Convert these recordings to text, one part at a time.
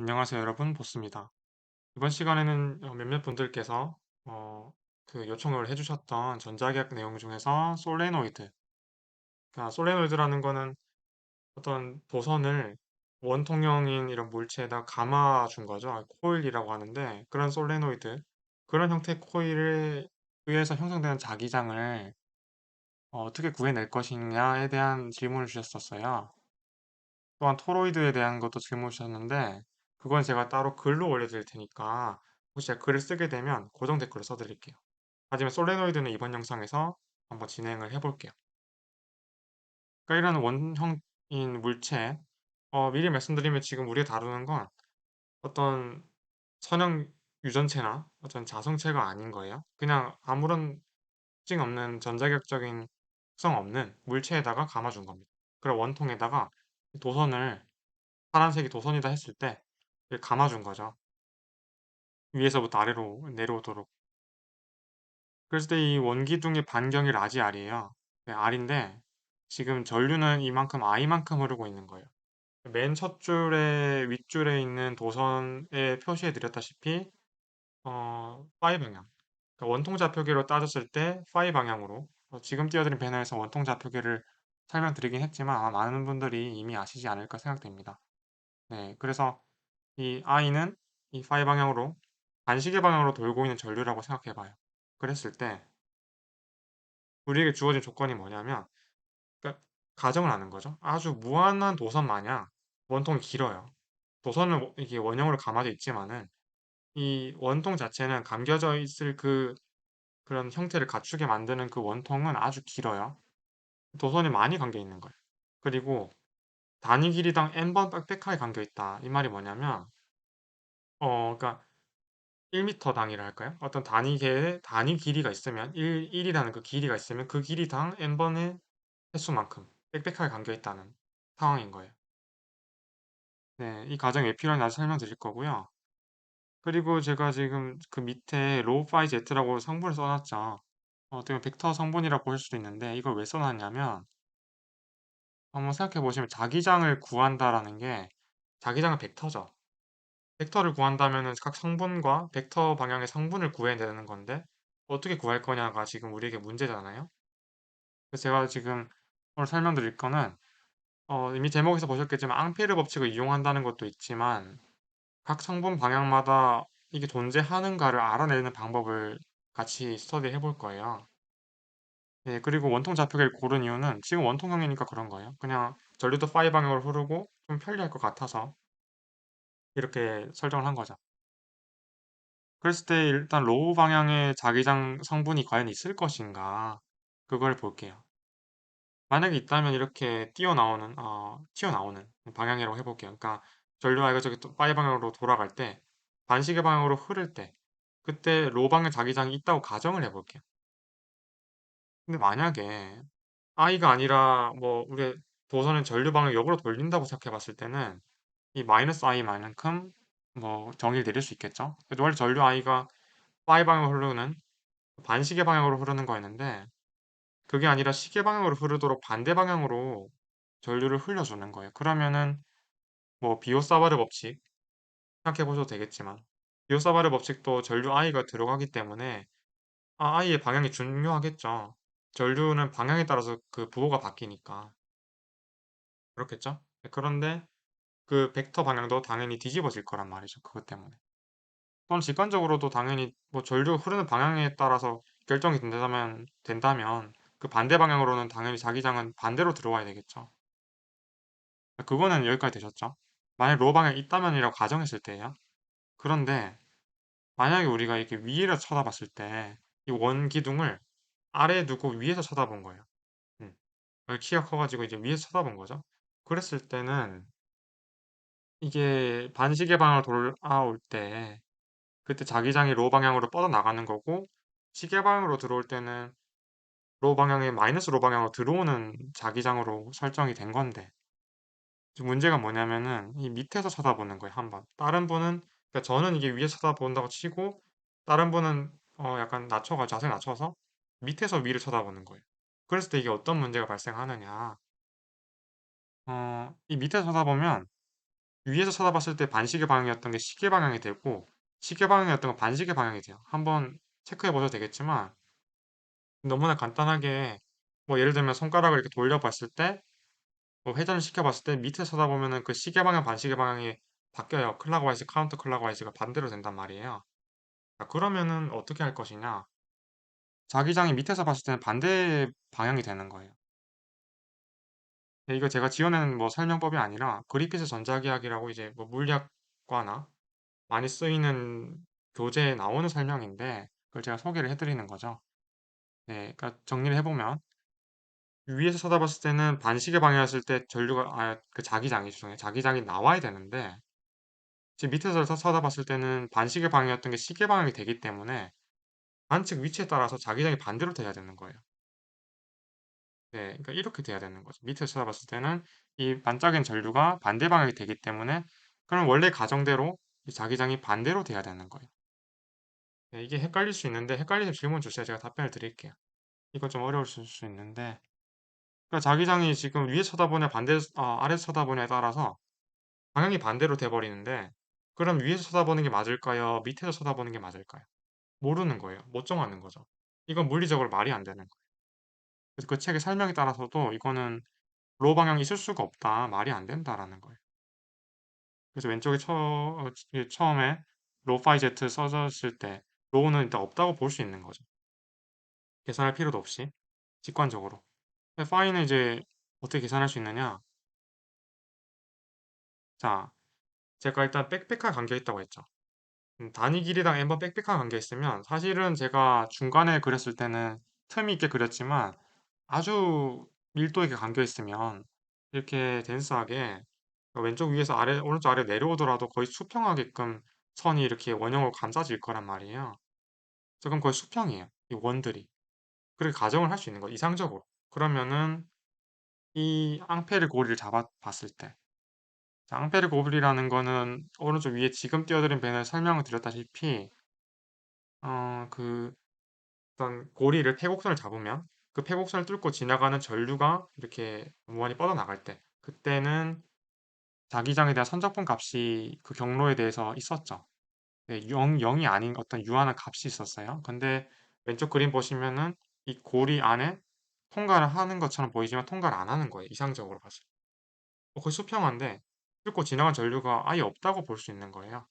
안녕하세요, 여러분. 보스입니다. 이번 시간에는 몇몇 분들께서 어, 그 요청을 해주셨던 전자계약 내용 중에서 솔레노이드, 그러니까 솔레노이드라는 거는 어떤 도선을 원통형인 이런 물체에다 감아준 거죠. 코일이라고 하는데 그런 솔레노이드, 그런 형태의 코일에 의해서 형성되는 자기장을 어떻게 구해낼 것이냐에 대한 질문을 주셨었어요. 또한 토로이드에 대한 것도 질문 주셨는데 그건 제가 따로 글로 올려드릴 테니까 혹시 제가 글을 쓰게 되면 고정 댓글로 써드릴게요. 하지만 솔레노이드는 이번 영상에서 한번 진행을 해볼게요. 그러니까 이런 원형인 물체, 미리 말씀드리면 지금 우리가 다루는 건 어떤 선형 유전체나 어떤 자성체가 아닌 거예요. 그냥 아무런 특징 없는 전자격적인 특성 없는 물체에다가 감아준 겁니다. 그리고 원통에다가 도선을 파란색이 도선이다 했을 때 이렇게 감아준 거죠. 위에서부터 아래로 내려오도록. 그랬을 때 이 원기둥의 반경이 라지 R이에요. 네, R인데 지금 전류는 이만큼 I만큼 흐르고 있는 거예요. 맨 첫 줄에 윗줄에 있는 도선에 표시해 드렸다시피 phi 방향. 그러니까 원통 좌표계로 따졌을 때 phi 방향으로 지금 띄워드린 배너에서 원통 좌표계를 설명드리긴 했지만 아마 많은 분들이 이미 아시지 않을까 생각됩니다. 네, 그래서 이 I는 이 phi 방향으로 반시계 방향으로 돌고 있는 전류라고 생각해 봐요. 그랬을 때 우리에게 주어진 조건이 뭐냐면 그러니까 가정을 하는 거죠. 아주 무한한 도선 마냥 원통이 길어요. 도선은 이게 원형으로 감아져 있지만은 이 원통 자체는 감겨져 있을 그런 형태를 갖추게 만드는 그 원통은 아주 길어요. 도선이 많이 감겨 있는 거예요. 그리고 단위 길이당 n번 빽빽하게 감겨 있다. 이 말이 뭐냐면 그러니까 1m 단위라 할까요? 어떤 단위계에 단위 길이가 있으면 1이라는 그 길이가 있으면 그 길이당 n번의 횟수만큼 빽빽하게 감겨 있다는 상황인 거예요. 네, 이 과정이 왜 필요한지 나중에 설명드릴 거고요. 그리고 제가 지금 그 밑에 로우5 Z라고 성분을 써놨죠. 어떻게 보면 벡터 성분이라고 볼 수도 있는데 이걸 왜 써놨냐면 한번 생각해 보시면 자기장을 구한다라는 게 자기장은 벡터죠. 벡터를 구한다면은 각 성분과 벡터 방향의 성분을 구해야 되는 건데 어떻게 구할 거냐가 지금 우리에게 문제잖아요. 그래서 제가 지금 오늘 설명드릴 거는 이미 제목에서 보셨겠지만 앙페르 법칙을 이용한다는 것도 있지만 각 성분 방향마다 이게 존재하는가를 알아내는 방법을 같이 스터디 해볼 거예요. 네, 그리고 원통 좌표계를 고른 이유는 지금 원통형이니까 그런 거예요. 그냥 전류도 파이 방향으로 흐르고 좀 편리할 것 같아서 이렇게 설정을 한 거죠. 그랬을 때 일단 로우 방향의 자기장 성분이 과연 있을 것인가 그걸 볼게요. 만약에 있다면 이렇게 튀어나오는 방향이라고 해볼게요. 그러니까 전류가 이거 또 파이 방향으로 돌아갈 때 반시계 방향으로 흐를 때 그때 로 방향 자기장이 있다고 가정을 해볼게요. 근데 만약에 I가 아니라 뭐 우리 도선은 전류 방향 역으로 돌린다고 생각해 봤을 때는 이 마이너스 I만큼 뭐 정의를 내릴 수 있겠죠. 그래서 원래 전류 I가 Y 방향으로 흐르는 반시계 방향으로 흐르는 거였는데 그게 아니라 시계 방향으로 흐르도록 반대 방향으로 전류를 흘려주는 거예요. 그러면은 뭐 비오사바르 법칙 생각해 보셔도 되겠지만 비오사바르 법칙도 전류 I가 들어가기 때문에 I의 방향이 중요하겠죠. 전류는 방향에 따라서 그 부호가 바뀌니까 그렇겠죠. 네, 그런데 그 벡터 방향도 당연히 뒤집어질 거란 말이죠. 그것 때문에. 또한 직관적으로도 당연히 뭐 전류 흐르는 방향에 따라서 결정이 된다면 그 반대 방향으로는 당연히 자기장은 반대로 들어와야 되겠죠. 그거는 여기까지 되셨죠? 만약 로 방향이 있다면이라고 가정했을 때예요. 그런데 만약에 우리가 이렇게 위에서 쳐다봤을 때 이 원기둥을 아래에 두고 위에서 쳐다본 거예요. 음. 키가 커가지고 이제 위에서 쳐다본 거죠. 그랬을 때는 이게 반시계 방향으로 돌아올 때 그때 자기장이 로 방향으로 뻗어나가는 거고 시계 방향으로 들어올 때는 로 방향에 마이너스 로 방향으로 들어오는 자기장으로 설정이 된 건데 지금 문제가 뭐냐면은 이 밑에서 쳐다보는 거예요, 한 번. 다른 분은 그러니까 저는 이게 위에서 쳐다본다고 치고 다른 분은 약간 자세 낮춰서 밑에서 위를 쳐다보는 거예요. 그랬을 때 이게 어떤 문제가 발생하느냐? 이 밑에서 쳐다보면 위에서 쳐다봤을 때 반시계 방향이었던 게 시계 방향이 되고 시계 방향이었던 건 반시계 방향이 돼요. 한번 체크해 보셔도 되겠지만 너무나 간단하게 뭐 예를 들면 손가락을 이렇게 돌려봤을 때 뭐 회전을 시켜봤을 때 밑에 쳐다보면은 그 시계 방향 반시계 방향이 바뀌어요. 클락와이즈 카운터 클락와이즈가 반대로 된단 말이에요. 자, 그러면은 어떻게 할 것이냐? 자기장이 밑에서 봤을 때는 반대 방향이 되는 거예요. 이거 제가 지어낸 뭐 설명법이 아니라 그리피스 전자기학이라고 이제 뭐 물리학과나 많이 쓰이는 교재에 나오는 설명인데 그걸 제가 소개를 해드리는 거죠. 네, 그러니까 정리를 해보면 위에서 쳐다봤을 때는 반시계 방향이었을 때 전류가 그 자기장이 죄송해요. 자기장이 나와야 되는데 지금 밑에서 쳐다봤을 때는 반시계 방향이었던 게 시계 방향이 되기 때문에 관측 위치에 따라서 자기장이 반대로 돼야 되는 거예요. 네, 그러니까 이렇게 돼야 되는 거죠. 밑에서 쳐다봤을 때는 이 반짝이는 전류가 반대 방향이 되기 때문에 그럼 원래 가정대로 이 자기장이 반대로 돼야 되는 거예요. 네, 이게 헷갈릴 수 있는데 헷갈리면 질문 주세요. 제가 답변을 드릴게요. 이건 좀 어려울 수 있는데 그러니까 자기장이 지금 위에 쳐다보냐 아래에서 쳐다보냐에 따라서 방향이 반대로 돼버리는데 그럼 위에서 쳐다보는 게 맞을까요? 밑에서 쳐다보는 게 맞을까요? 모르는 거예요. 못 정하는 거죠. 이건 물리적으로 말이 안 되는 거예요. 그래서 그 책의 설명에 따라서도 이거는 로 방향이 있을 수가 없다. 말이 안 된다라는 거예요. 그래서 왼쪽에 처음에 로 파이 제트 써졌을 때 로우는 일단 없다고 볼 수 있는 거죠. 계산할 필요도 없이 직관적으로. 파이는 이제 어떻게 계산할 수 있느냐? 자, 제가 일단 빽빽하게 감겨 있다고 했죠. 단위 길이당 n번 빽빽하게 감겨 있으면 사실은 제가 중간에 그렸을 때는 틈이 있게 그렸지만 아주 밀도 있게 감겨 있으면 이렇게 덴스하게 왼쪽 위에서 아래, 오른쪽 아래 내려오더라도 거의 수평하게끔 선이 이렇게 원형으로 감싸질 거란 말이에요. 그럼 거의 수평이에요. 이 원들이. 그렇게 가정을 할 수 있는 거예요. 이상적으로. 그러면은 이 앙페르 고리를 잡아봤을 때 자, 앙페르 고리라는 거는 오른쪽 위에 지금 띄워드린 벤을 설명을 드렸다시피 그 어떤 고리를 폐곡선을 잡으면 그 폐곡선을 뚫고 지나가는 전류가 이렇게 무한히 뻗어나갈 때 그때는 자기장에 대한 선적분 값이 그 경로에 대해서 있었죠. 네, 0이 아닌 어떤 유한한 값이 있었어요. 근데 왼쪽 그림 보시면은 이 고리 안에 통과를 하는 것처럼 보이지만 통과를 안 하는 거예요. 이상적으로 봤을 때. 거의 수평한데 뚫고 지나간 전류가 아예 없다고 볼 수 있는 거예요.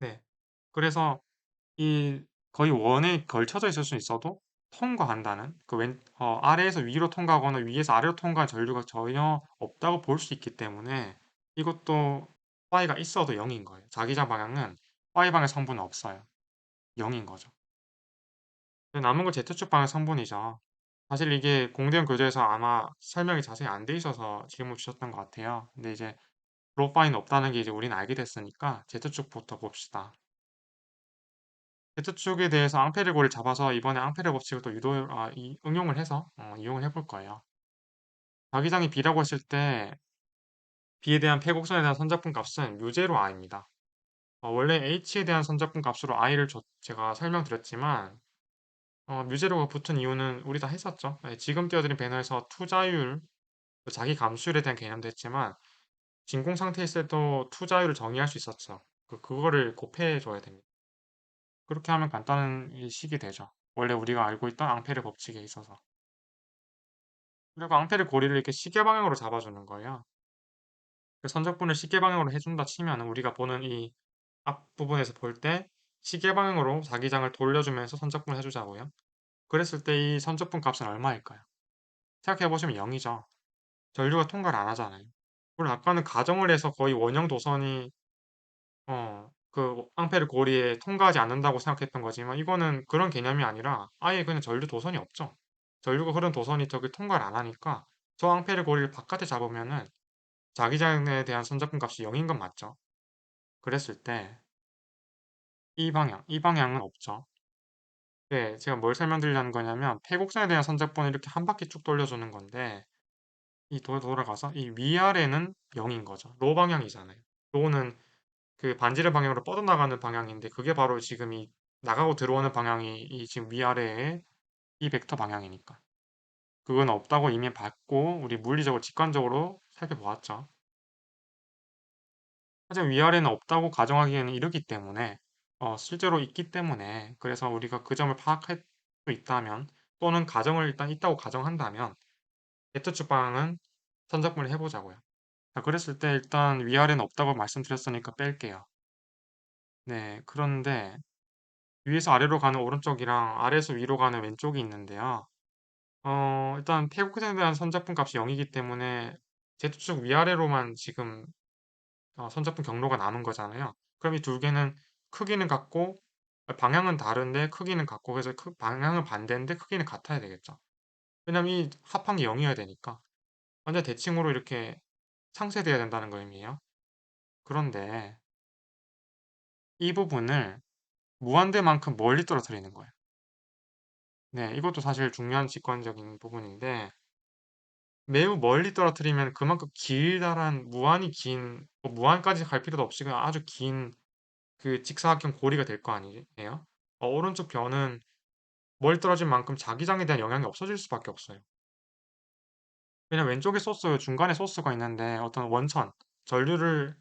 네. 그래서 이 거의 원에 걸쳐져 있을 수 있어도 통과한다는 아래에서 위로 통과하거나 위에서 아래로 통과한 전류가 전혀 없다고 볼 수 있기 때문에 이것도 파이가 있어도 0인 거예요. 자기장 방향은 파이 방향 성분은 없어요. 0인 거죠. 남은 건 Z축 방향 성분이죠. 사실 이게 공대형 교재에서 아마 설명이 자세히 안 돼 있어서 질문 주셨던 것 같아요. 근데 이제 프로파이는 없다는 게 이제 우리는 알게 됐으니까 Z축부터 봅시다. Z축에 대해서 앙페르 고리를 잡아서 이번에 앙페르 법칙을 또 응용을 해서 이용을 해볼 거예요. 자기장이 B라고 했을 때 B에 대한 폐곡선에 대한 선적분 값은 뮤제로 I입니다. 원래 H에 대한 선적분 값으로 I를 제가 설명드렸지만 뮤제로가 붙은 이유는 우리 다 했었죠. 네, 지금 띄워드린 배너에서 투자율, 자기 감수율에 대한 개념도 했지만 진공 상태에 있을 때도 투자율을 정의할 수 있었죠. 그거를 곱해줘야 됩니다. 그렇게 하면 간단한 식이 되죠. 원래 우리가 알고 있던 앙페르 법칙에 있어서. 그리고 앙페르 고리를 이렇게 시계 방향으로 잡아주는 거예요. 그 선적분을 시계 방향으로 해준다 치면 우리가 보는 이 앞부분에서 볼 때 시계 방향으로 자기장을 돌려주면서 선적분을 해주자고요. 그랬을 때 이 선적분 값은 얼마일까요? 생각해보시면 0이죠. 전류가 통과를 안 하잖아요. 물론 아까는 가정을 해서 거의 원형 도선이 그 앙페르 고리에 통과하지 않는다고 생각했던 거지만 이거는 그런 개념이 아니라 아예 그냥 전류 도선이 없죠. 전류가 흐른 도선이 저기 통과를 안 하니까 저 앙페르 고리를 바깥에 잡으면은 자기장에 대한 선적분 값이 0인 건 맞죠. 그랬을 때 이 방향은 없죠. 네, 제가 뭘 설명드리려는 거냐면 폐곡선에 대한 선적분을 이렇게 한 바퀴 쭉 돌려주는 건데 돌아가서 이 위아래는 0인 거죠. 로 방향이잖아요. 로는 그 반지름 방향으로 뻗어나가는 방향인데 그게 바로 지금 이 나가고 들어오는 방향이 이 지금 위아래의 이 벡터 방향이니까. 그건 없다고 이미 봤고 우리 물리적으로 직관적으로 살펴보았죠. 하지만 위아래는 없다고 가정하기에는 이르기 때문에 실제로 있기 때문에 그래서 우리가 그 점을 파악할 수 있다면 또는 가정을 일단 있다고 가정한다면 Z축 방향은 선적분을 해보자고요. 자, 그랬을 때 일단 위아래는 없다고 말씀드렸으니까 뺄게요. 네, 그런데 위에서 아래로 가는 오른쪽이랑 아래에서 위로 가는 왼쪽이 있는데요. 일단 태국에 대한 선적분 값이 0이기 때문에 Z축 위아래로만 지금 선적분 경로가 남은 거잖아요. 그럼 이 두 개는 크기는 같고 방향은 다른데 크기는 같고 그래서 방향은 반대인데 크기는 같아야 되겠죠. 왜냐면 이 합한 게 0이어야 되니까 완전 대칭으로 이렇게 상쇄돼야 된다는 거 의미예요. 그런데 이 부분을 무한대만큼 멀리 떨어뜨리는 거예요. 네, 이것도 사실 중요한 직관적인 부분인데 매우 멀리 떨어뜨리면 그만큼 길다란 무한히 긴 무한까지 갈 필요도 없이 그냥 아주 긴 그 직사각형 고리가 될 거 아니에요? 오른쪽 변은 멀리 떨어진 만큼 자기장에 대한 영향이 없어질 수밖에 없어요. 왜냐면 왼쪽에 소스, 중간에 소스가 있는데 어떤 원천, 전류를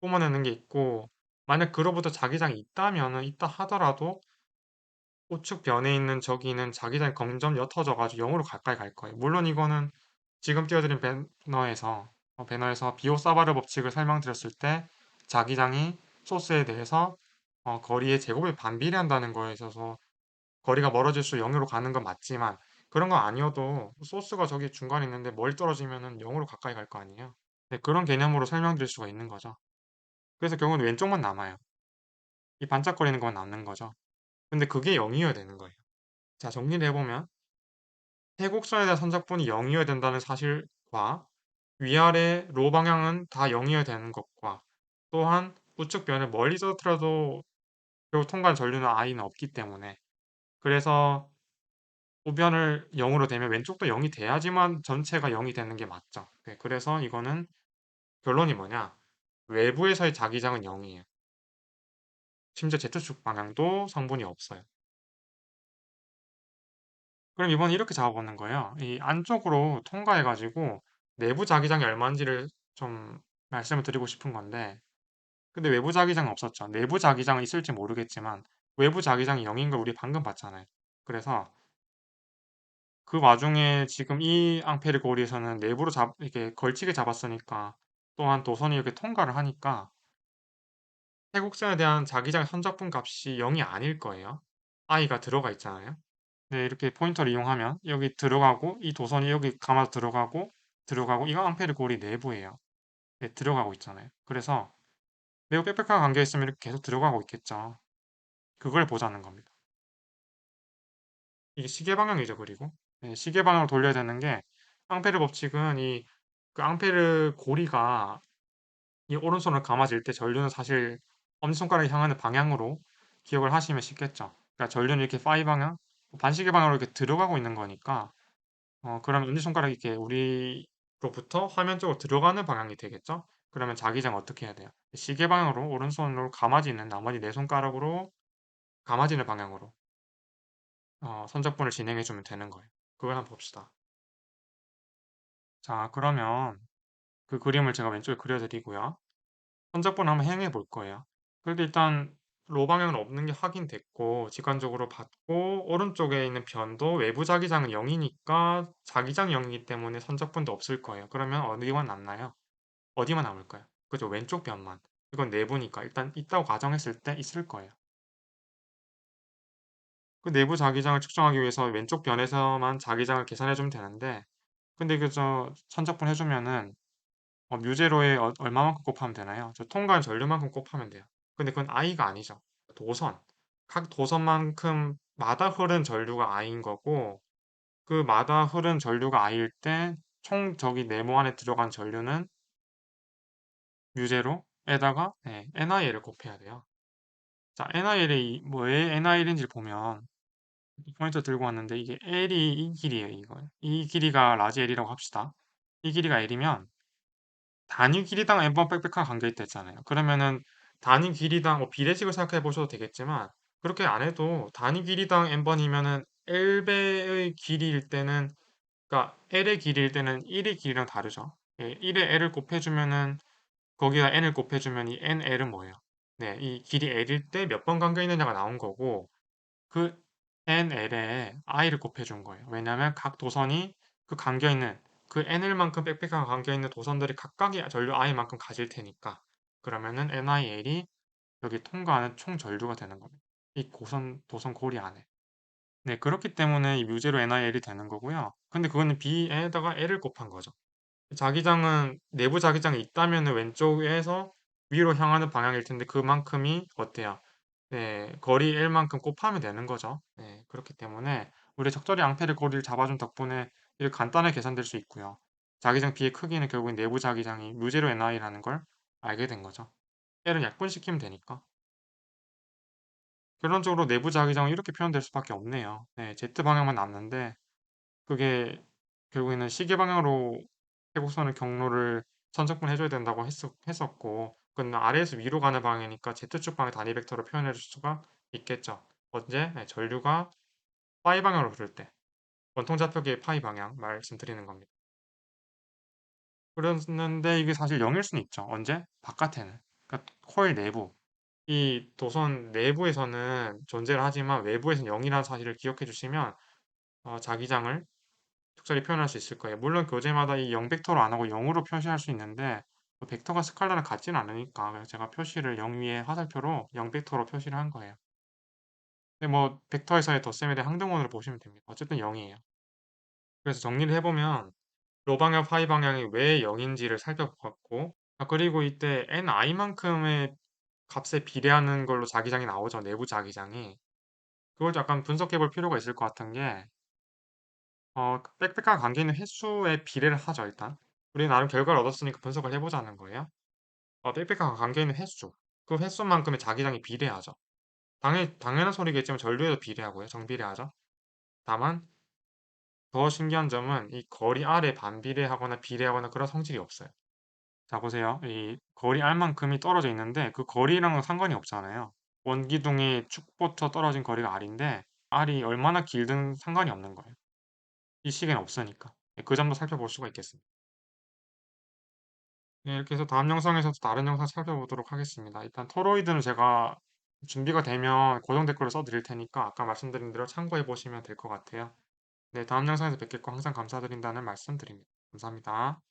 뿜어내는 게 있고 만약 그로부터 자기장이 있다면은 있다 하더라도 우측 변에 있는 저기는 자기장이 점점 옅어져가지고 0으로 가까이 갈 거예요. 물론 이거는 지금 띄워드린 배너에서 비오사바르 법칙을 설명드렸을 때 자기장이 소스에 대해서 거리의 제곱에 반비례한다는 거에 있어서 거리가 멀어질수록 0으로 가는 건 맞지만 그런 거 아니어도 소스가 저기 중간에 있는데 멀리 떨어지면은 0으로 가까이 갈 거 아니에요. 네, 그런 개념으로 설명드릴 수가 있는 거죠. 그래서 결국은 왼쪽만 남아요. 이 반짝거리는 건 남는 거죠. 근데 그게 0이어야 되는 거예요. 자, 정리를 해보면 해곡선에 대한 선적분이 0이어야 된다는 사실과 위아래 로 방향은 다 0이어야 되는 것과 또한 우측 변을 멀리 떨어뜨려도 결국 통과한 전류는 I는 없기 때문에 그래서 우변을 0으로 되면 왼쪽도 0이 돼야지만 전체가 0이 되는 게 맞죠. 네, 그래서 이거는 결론이 뭐냐? 외부에서의 자기장은 0이에요. 심지어 Z축 방향도 성분이 없어요. 그럼 이번에 이렇게 잡아보는 거예요. 이 안쪽으로 통과해가지고 내부 자기장이 얼마인지를 좀 말씀을 드리고 싶은 건데 근데 외부 자기장은 없었죠. 내부 자기장은 있을지 모르겠지만 외부 자기장이 0인 걸 우리 방금 봤잖아요. 그래서 그 와중에 지금 이 앙페르 거리에서는 내부로 이렇게 걸치게 잡았으니까 또한 도선이 이렇게 통과를 하니까 태국선에 대한 자기장 선적분 값이 0이 아닐 거예요. i가 들어가 있잖아요. 네, 이렇게 포인터를 이용하면 여기 들어가고 이 도선이 여기 감아서 들어가고 이거 앙페르 고리 내부예요. 네, 들어가고 있잖아요. 그래서 매우 빽빽하게 감겨 있으면 이렇게 계속 들어가고 있겠죠. 그걸 보자는 겁니다. 이게 시계 방향이죠, 그리고. 네, 시계 방향으로 돌려야 되는 게 앙페르 법칙은 이 그 앙페르 고리가 이 오른손을 감아질 때 전류는 사실 엄지손가락이 향하는 방향으로 기억을 하시면 쉽겠죠. 그러니까 전류는 이렇게 파이 방향, 반시계 방향으로 이렇게 들어가고 있는 거니까 그러면 엄지손가락이 이렇게 우리로부터 화면 쪽으로 들어가는 방향이 되겠죠? 그러면 자기장 어떻게 해야 돼요? 시계 방향으로 오른손으로 감아지는 나머지 네 손가락으로 감아지는 방향으로 선적분을 진행해 주면 되는 거예요. 그걸 한번 봅시다. 자, 그러면 그 그림을 제가 왼쪽에 그려드리고요. 선적분을 한번 행해 볼 거예요. 그래도 일단 로 방향은 없는 게 확인됐고 직관적으로 봤고 오른쪽에 있는 변도 외부 자기장은 0이니까 자기장이 0이기 때문에 선적분도 없을 거예요. 그러면 어디만 남나요? 어디만 남을까요? 그죠? 왼쪽 변만. 이건 내부니까 일단 있다고 가정했을 때 있을 거예요. 그 내부 자기장을 측정하기 위해서 왼쪽 변에서만 자기장을 계산해 주면 되는데 근데 그저 선적분 해주면은 뮤제로에 얼마만큼 곱하면 되나요? 저 통과한 전류만큼 곱하면 돼요. 근데 그건 I가 아니죠. 도선. 각 도선만큼 마다 흐른 전류가 I인 거고 그 마다 흐른 전류가 I일 때 총 저기 네모 안에 들어간 전류는 뮤제로에다가 NIL을 곱해야 돼요. 자, NIL이 왜 NIL인지 보면 포인터 들고 왔는데 이게 L이 이 길이에요, 이거. 이 길이가 라지 L이라고 합시다. 이 길이가 L이면 단위 길이당 n번 빽빽하게 감겨있다 했잖아요. 그러면은 단위 길이당 비례식을 생각해 보셔도 되겠지만 그렇게 안 해도 단위 길이당 n번이면은 L배의 길이일 때는 그러니까 L의 길이일 때는 1의 길이랑 다르죠. 1에 L을 곱해주면은 거기다 n을 곱해주면 이 nl은 뭐예요? 네, 이 길이 l일 때 몇 번 감겨 있느냐가 나온 거고 그 nl에 i를 곱해준 거예요. 왜냐하면 각 도선이 그 감겨 있는 그 nl만큼 빽빽하게 감겨 있는 도선들이 각각의 전류 i만큼 가질 테니까 그러면은 nil이 여기 통과하는 총 전류가 되는 겁니다. 이 도선 고리 안에. 네, 그렇기 때문에 이 뮤제로 nil이 되는 거고요. 근데 그거는 b에다가 l을 곱한 거죠. 자기장은 내부 자기장이 있다면 왼쪽에서 위로 향하는 방향일 텐데 그만큼이 어때요? 네, 거리 L만큼 곱하면 되는 거죠. 네, 그렇기 때문에 우리 적절히 앙페르 거리를 잡아준 덕분에 이렇게 간단하게 계산될 수 있고요. 자기장 B의 크기는 결국엔 내부 자기장이 뮤제로 NI라는 걸 알게 된 거죠. L은 약분시키면 되니까. 결론적으로 내부 자기장은 이렇게 표현될 수밖에 없네요. 네, Z 방향만 남는데 그게 결국에는 시계 방향으로 대곡선의 경로를 선적분 해줘야 된다고 했었고 그건 아래에서 위로 가는 방향이니까 Z축 방향 단위 벡터로 표현해 줄 수가 있겠죠. 언제? 네, 전류가 파이 방향으로 흐를 때 원통 좌표계의 파이 방향 말씀드리는 겁니다. 그랬는데 이게 사실 0일 수는 있죠. 언제? 바깥에는. 그러니까 코일 내부. 이 도선 내부에서는 존재를 하지만 외부에서는 0이라는 사실을 기억해 주시면 자기장을 적절히 표현할 수 있을 거예요. 물론 교재마다 이 0 벡터로 안 하고 0으로 표시할 수 있는데 벡터가 스칼라랑 같지는 않으니까 그래서 제가 표시를 0 위에 화살표로 0 벡터로 표시를 한 거예요. 근데 뭐 벡터에서의 덧셈에 대한 항등원으로 보시면 됩니다. 어쨌든 0이에요. 그래서 정리를 해보면 로 방향, 파이 방향이 왜 0인지를 살펴봤고 그리고 이때 ni만큼의 값에 비례하는 걸로 자기장이 나오죠. 내부 자기장이. 그걸 약간 분석해 볼 필요가 있을 것 같은 게 빽빽한 관계 있는 횟수에 비례를 하죠, 일단. 우리 나름 결과를 얻었으니까 분석을 해보자는 거예요. 빽빽한 관계 있는 횟수. 그 횟수만큼의 자기장이 비례하죠. 당연한 소리겠지만 전류에도 비례하고요. 정비례하죠. 다만 더 신기한 점은 이 거리 R에 반비례하거나 비례하거나 그런 성질이 없어요. 자, 보세요. 이 거리 R만큼이 떨어져 있는데 그 거리랑은 상관이 없잖아요. 원기둥이 축부터 떨어진 거리가 R인데 R이 얼마나 길든 상관이 없는 거예요. 이 시계는 없으니까. 네, 그 점도 살펴볼 수가 있겠습니다. 네, 이렇게 해서 다음 영상에서도 다른 영상 살펴보도록 하겠습니다. 일단 토로이드는 제가 준비가 되면 고정 댓글로 써드릴 테니까 아까 말씀드린 대로 참고해 보시면 될 것 같아요. 네, 다음 영상에서 뵙겠고 항상 감사드린다는 말씀 드립니다. 감사합니다.